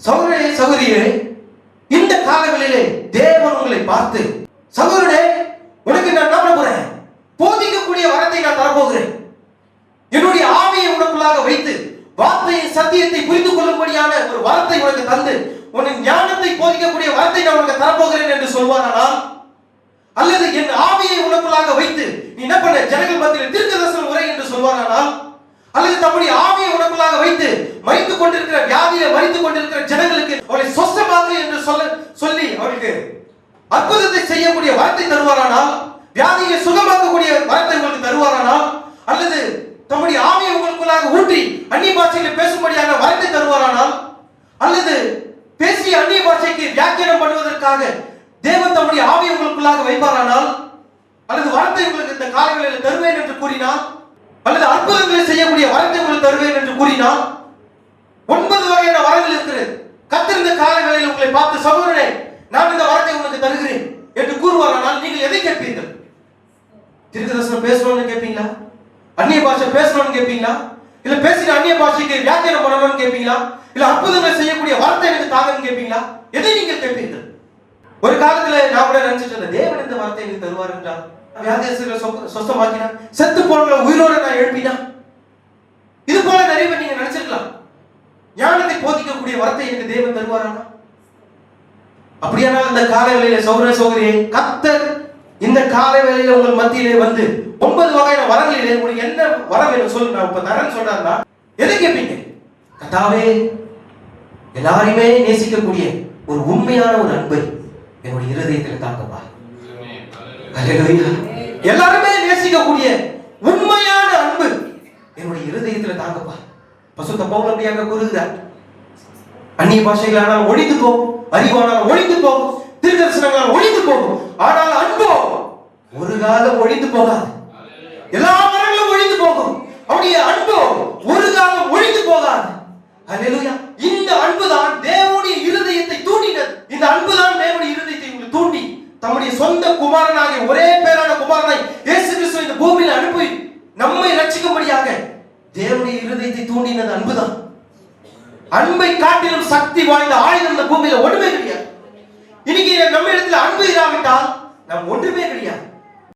சகோதரனே சகோதரியே, இந்த காலங்களிலே தேவன் உங்களை பார்த்து, சகோதரனே உனக்கு நான் என்ன பண்ண போறேன், போதிக்கக்கூடிய வரத்தை நான் தரப்போகிறேன். என்னுடைய ஆவியை உனக்குள்ளாக வைத்து வார்த்தையின் சத்தியத்தை புரிந்து கொள்ளும்படியான ஒரு வரத்தை உனக்கு தந்து உன் ஞானத்தை போதிக்கக்கூடிய வரத்தை நான் உனக்கு தரப்போகிறேன் என்று சொல்வாரானால், அல்லது என் ஆவியை உனக்குள்ளாக வைத்து நீ என்ன பண்ண ஜனங்கள் மத்தியில் தீர்க்கதரிசன உரை என்று சொல்வாரானால், அல்லது தம்முடைய ஆவியை உனக்குள்ளாக வைத்து மரித்துக் கொண்டிருக்கிற வியாதியை மரித்துக் கொண்டிருக்கிற ஜனங்களுக்கு அவளை சொஸ்தமாக்கு என்று சொல்லி அவர்களுக்கு அற்புதத்தை செய்யக்கூடிய வரத்தை தருவாரானால், வியாதியை சுகமாக்கக்கூடிய வரத்தை உங்களுக்கு தருவாரானால், அல்லது தம்முடைய ஆவியை உங்களுக்குள்ளாக ஊற்றி அந்நிய பாஷையில் பேசும்படியான வரத்தை தருவாரானால், அல்லது பேசிய அந்நிய பாஷைக்கு வியாக்கியானம் பண்ணுவதற்காக தேவன் தம்முடைய ஆவியை உங்களுக்குள்ளாக வைப்பாரானால், அல்லது வரத்தை உங்களுக்கு இந்த காலங்களில் தருவேன் என்று கூறினார், அல்லது அற்புதங்களை செய்யக்கூடிய வரத்தை உங்களுக்கு தருவேன் என்று கூறினார், 9 வகையான வரங்கள் இருக்கிறது. கர்த்தர் இந்த காலங்களில் உங்களை பார்த்து, சகோதரனே நான் இந்த வரத்தை உங்களுக்கு தருகிறேன் என்று கூறுவாரானால் நீங்கள் எதை கேட்பீர்கள்? தீர்க்கதரிசனம் பேசணும்னு கேட்பீங்களா? அந்நிய பாஷை பேசணும்னு கேட்பீங்களா? இல்ல பேசின அந்நிய பாஷைக்கு வியாக்கியானம் பண்ணணும்னு கேட்பீங்களா? இல்ல அற்புதங்களை செய்யக்கூடிய வார்த்தை எனக்கு தாங்கன்னு கேட்பீங்களா? எதை நீங்கள் கேட்பீர்கள்? ஒரு காலத்துல நான் கூட நினைச்சிட்டு இருந்தேன், தேவன் இந்த வார்த்தை எனக்கு தருவார் என்றால் வியாதியஸ்தர்களை சொஸ்தமாக்கினா, செத்து போனவங்களை உயிரோட நான் எழுப்பினா, இது போல நிறைய பேர் நீங்க நினைச்சிருக்கலாம். ஞானத்தை போதிக்கக்கூடிய வார்த்தை எனக்கு தேவன் தருவாரானா? அப்படியானால் இந்த காலவேளையில சகோதர சகோதரியே, கர்த்தர் இந்த காலவேளையில உங்கள் மத்தியிலே வந்து 9 வகையான வரங்களிலே உங்களுக்கு என்ன வரம் வேணும் சொல்லு, நான் இப்ப தரேன்னு சொல்றாருன்னா எதை கேட்பீங்க? கர்த்தாவே எல்லாரையுமே நேசிக்கக்கூடிய ஒரு உண்மையான ஒரு அன்பை என்னுடைய இருதயத்தில் தாங்கப்பா. அல்லேலூயா. எல்லாருமே நேசிக்கக்கூடிய உண்மையான அன்பு என்னுடைய இருதயத்தில் தாங்கப்பா. பரிசுத்த பவுல் அப்படியாக கூறுகிறார், அந்நிய பாஷைகளானால் ஒழிந்து போகும், அறிவானால் ஒழிந்து போகும், தீர்க்கதரிசனங்களால் ஒழிந்து போகும், ஆனால் அன்போ ஒரு காலம் ஒழிந்து போகாது. எல்லா மரங்களும் ஒழிந்து போகும், அவருடைய அன்போ ஒரு காலம் ஒழிந்து போகாது. அல்லேலூயா. இந்த அன்புதான் தேவனுடைய இருதயத்தை தூண்டினது. இந்த அன்புதான் தேவனுடைய இருதயத்தை தூண்டி தம்முடைய சொந்த குமாரனாகிய ஒரே பேரான குமாரனை இயேசு கிறிஸ்து இந்த பூமியில் அனுப்பி நம்மை ரட்சிக்கும்படியாக தேவனுடைய இருதயத்தை தூண்டினது அன்புதான். அன்பை காட்டிலும் சக்தி வாய்ந்த ஆயுதம் இந்த பூமியில ஒன்றுமே கிடையாது. இன்னைக்கு நம்ம இடத்துல அன்பு இராவிட்டால் நாம் ஒன்றுமே கிடையாது.